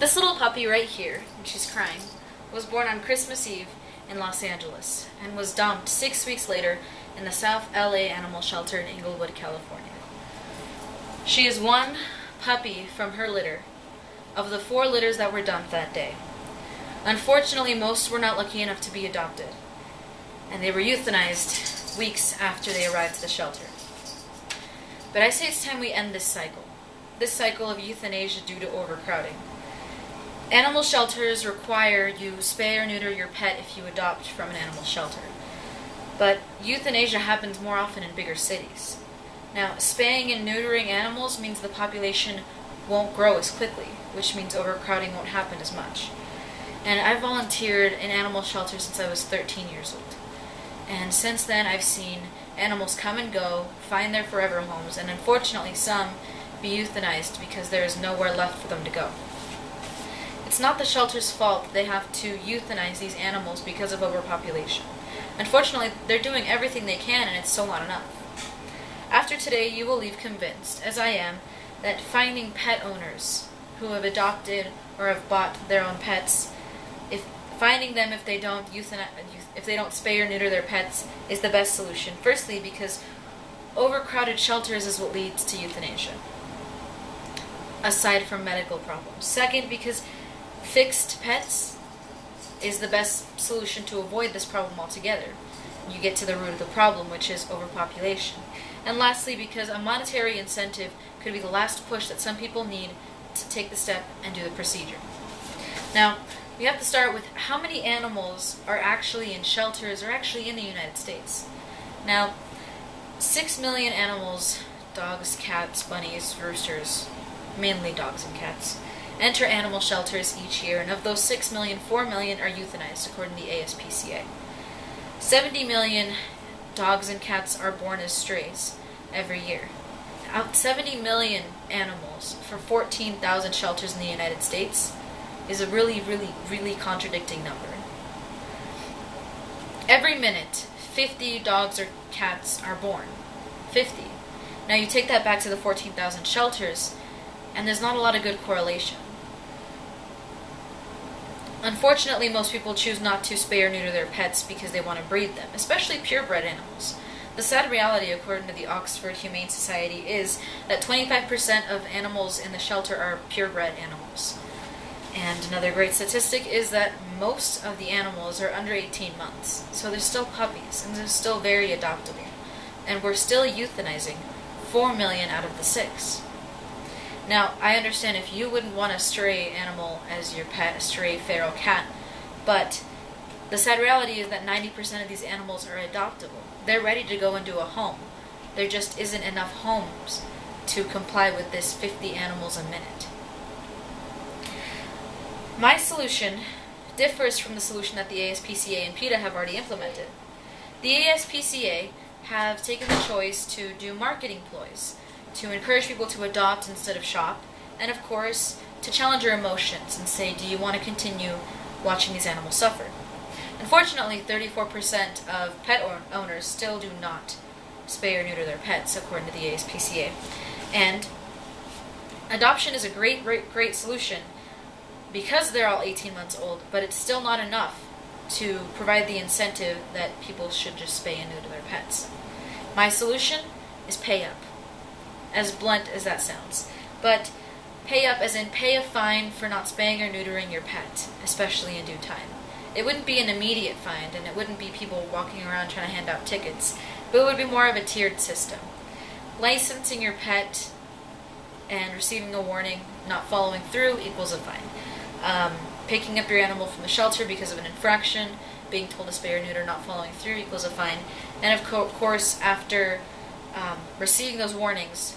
This little puppy right here, and she's crying, was born on Christmas Eve in Los Angeles and was dumped 6 weeks later in the South LA Animal Shelter in Inglewood, California. She is one puppy from her litter of the 4 litters that were dumped that day. Unfortunately, most were not lucky enough to be adopted, and they were euthanized weeks after they arrived to the shelter. But I say it's time we end this cycle of euthanasia due to overcrowding. Animal shelters require you spay or neuter your pet if you adopt from an animal shelter. But euthanasia happens more often in bigger cities. Now, spaying and neutering animals means the population won't grow as quickly, which means overcrowding won't happen as much. And I volunteered in animal shelters since I was 13 years old. And since then, I've seen animals come and go, find their forever homes, and unfortunately some be euthanized because there is nowhere left for them to go. It's not the shelter's fault that they have to euthanize these animals because of overpopulation. Unfortunately, they're doing everything they can, and it's still not enough. After today, you will leave convinced, as I am, that finding pet owners who have adopted or have bought their own pets, finding them if they don't spay or neuter their pets, is the best solution. Firstly, because overcrowded shelters is what leads to euthanasia, aside from medical problems. Second, because fixed pets is the best solution to avoid this problem altogether. You get to the root of the problem, which is overpopulation. And lastly, because a monetary incentive could be the last push that some people need to take the step and do the procedure. Now, we have to start with how many animals are actually in shelters or actually in the United States. Now, 6 million animals, dogs, cats, bunnies, roosters, mainly dogs and cats, enter animal shelters each year, and of those 6 million, 4 million are euthanized according to the ASPCA. 70 million dogs and cats are born as strays every year. 70 million animals for 14,000 shelters in the United States is a really, really, really contradicting number. Every minute, 50 dogs or cats are born. 50. Now you take that back to the 14,000 shelters, and there's not a lot of good correlation. Unfortunately, most people choose not to spay or neuter their pets because they want to breed them, especially purebred animals. The sad reality, according to the Oxford Humane Society, is that 25% of animals in the shelter are purebred animals. And another great statistic is that most of the animals are under 18 months. So they're still puppies, and they're still very adoptable. And we're still euthanizing 4 million out of the 6. Now, I understand if you wouldn't want a stray animal as your pet, a stray feral cat, but the sad reality is that 90% of these animals are adoptable. They're ready to go into a home. There just isn't enough homes to comply with this 50 animals a minute. My solution differs from the solution that the ASPCA and PETA have already implemented. The ASPCA have taken the choice to do marketing ploys, to encourage people to adopt instead of shop, and of course, to challenge your emotions and say, do you want to continue watching these animals suffer? Unfortunately, 34% of pet owners still do not spay or neuter their pets, according to the ASPCA. And adoption is a great, great, great solution because they're all 18 months old, but it's still not enough to provide the incentive that people should just spay and neuter their pets. My solution is pay up. As blunt as that sounds. But pay up as in pay a fine for not spaying or neutering your pet, especially in due time. It wouldn't be an immediate fine, and it wouldn't be people walking around trying to hand out tickets, but it would be more of a tiered system. Licensing your pet and receiving a warning, not following through, equals a fine. Picking up your animal from the shelter because of an infraction, being told to spay or neuter, not following through, equals a fine. And of course, after receiving those warnings,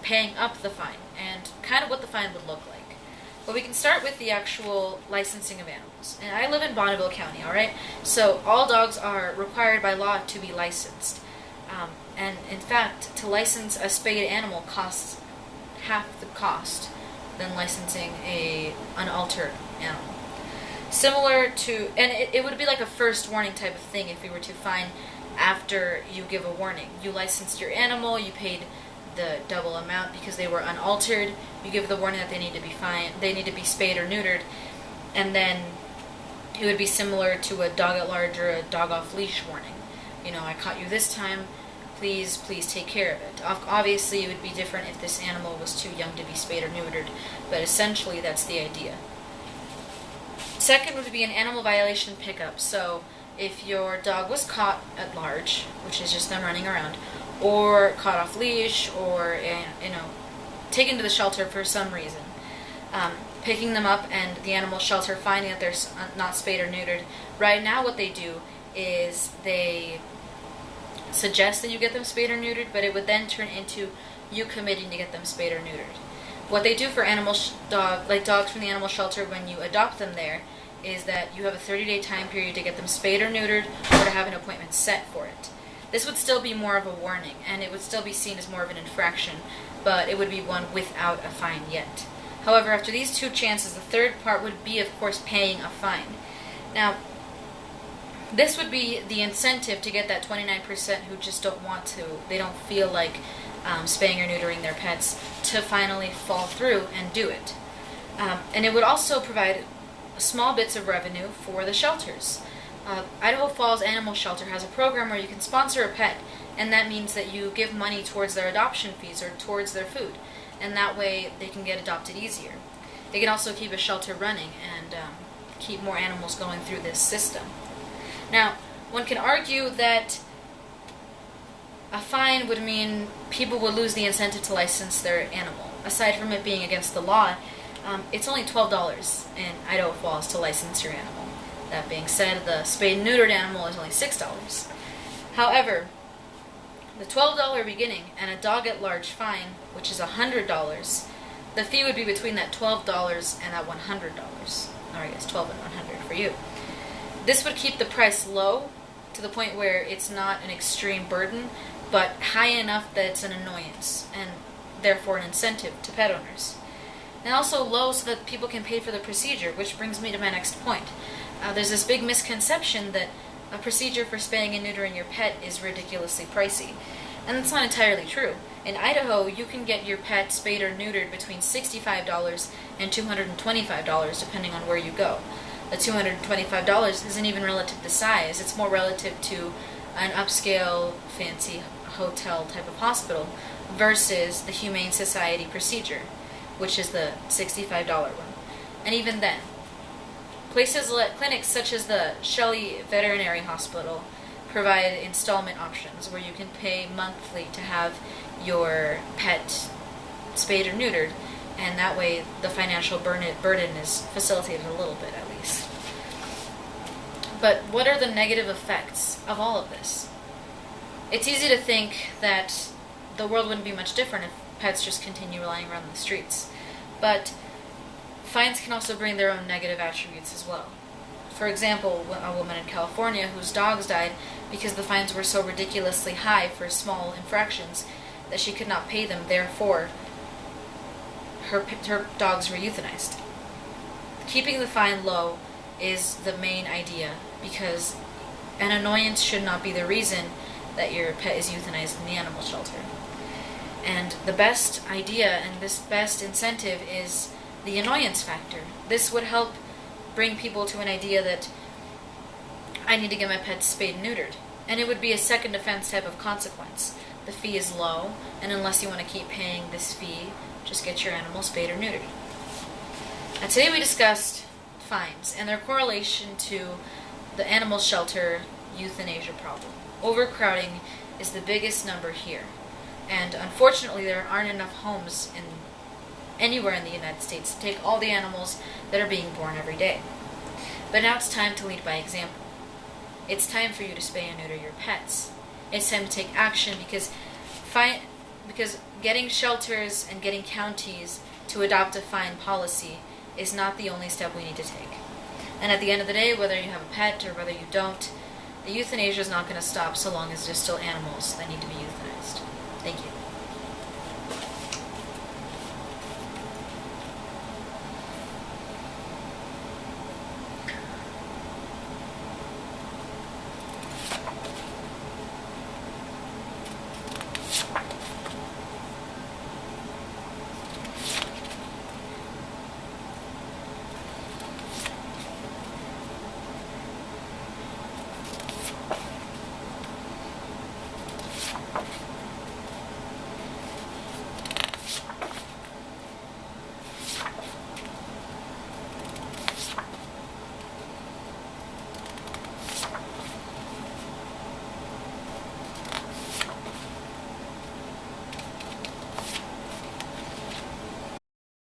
paying up the fine, and kind of what the fine would look like. But we can start with the actual licensing of animals. And I live in Bonneville County, alright? So all dogs are required by law to be licensed. And in fact, to license a spayed animal costs half the cost than licensing an unaltered animal. Similar to, and it would be like a first warning type of thing if we were to fine after you give a warning. You licensed your animal, you paid the double amount because they were unaltered. You give the warning that they need to be they need to be spayed or neutered, and then it would be similar to a dog at large or a dog off leash warning. You know, I caught you this time. Please take care of it. Obviously, it would be different if this animal was too young to be spayed or neutered, but essentially that's the idea. Second would be an animal violation pickup. So if your dog was caught at large, which is just them running around, or caught off leash, or taken to the shelter for some reason, picking them up and the animal shelter finding that they're not spayed or neutered. Right now, what they do is they suggest that you get them spayed or neutered, but it would then turn into you committing to get them spayed or neutered. What they do for dogs from the animal shelter when you adopt them there is that you have a 30-day time period to get them spayed or neutered or to have an appointment set for it. This would still be more of a warning, and it would still be seen as more of an infraction, but it would be one without a fine yet. However, after these two chances, the third part would be, of course, paying a fine. Now, this would be the incentive to get that 29% who just don't want to, they don't feel like spaying or neutering their pets, to finally fall through and do it. And it would also provide small bits of revenue for the shelters. Idaho Falls Animal Shelter has a program where you can sponsor a pet, and that means that you give money towards their adoption fees or towards their food, and that way they can get adopted easier. They can also keep a shelter running and keep more animals going through this system. Now, one can argue that a fine would mean people would lose the incentive to license their animal. Aside from it being against the law, it's only $12 in Idaho Falls to license your animal. That being said, the spayed and neutered animal is only $6. However, the $12 beginning and a dog at large fine, which is $100, the fee would be between that $12 and that $100. Or I guess $12 and $100 for you. This would keep the price low to the point where it's not an extreme burden, but high enough that it's an annoyance and therefore an incentive to pet owners. And also low so that people can pay for the procedure, which brings me to my next point. There's this big misconception that a procedure for spaying and neutering your pet is ridiculously pricey. And that's not entirely true. In Idaho, you can get your pet spayed or neutered between $65 and $225 depending on where you go. The $225 isn't even relative to size. It's more relative to an upscale, fancy hotel type of hospital versus the Humane Society procedure, which is the $65 one. And even then, clinics such as the Shelley Veterinary Hospital provide installment options where you can pay monthly to have your pet spayed or neutered, and that way the financial burden is facilitated a little bit at least. But what are the negative effects of all of this? It's easy to think that the world wouldn't be much different if pets just continue lying around the streets. But fines can also bring their own negative attributes as well. For example, a woman in California whose dogs died because the fines were so ridiculously high for small infractions that she could not pay them, therefore her dogs were euthanized. Keeping the fine low is the main idea, because an annoyance should not be the reason that your pet is euthanized in the animal shelter. And the best idea and this best incentive is the annoyance factor. This would help bring people to an idea that I need to get my pet spayed and neutered. And it would be a second offense type of consequence. The fee is low, and unless you want to keep paying this fee, just get your animal spayed or neutered. Now, today we discussed fines and their correlation to the animal shelter euthanasia problem. Overcrowding is the biggest number here. And unfortunately, there aren't enough homes anywhere in the United States to take all the animals that are being born every day. But now it's time to lead by example. It's time for you to spay and neuter your pets. It's time to take action because getting shelters and getting counties to adopt a fine policy is not the only step we need to take. And at the end of the day, whether you have a pet or whether you don't, the euthanasia is not going to stop so long as there's still animals that need to be euthanized. Thank you.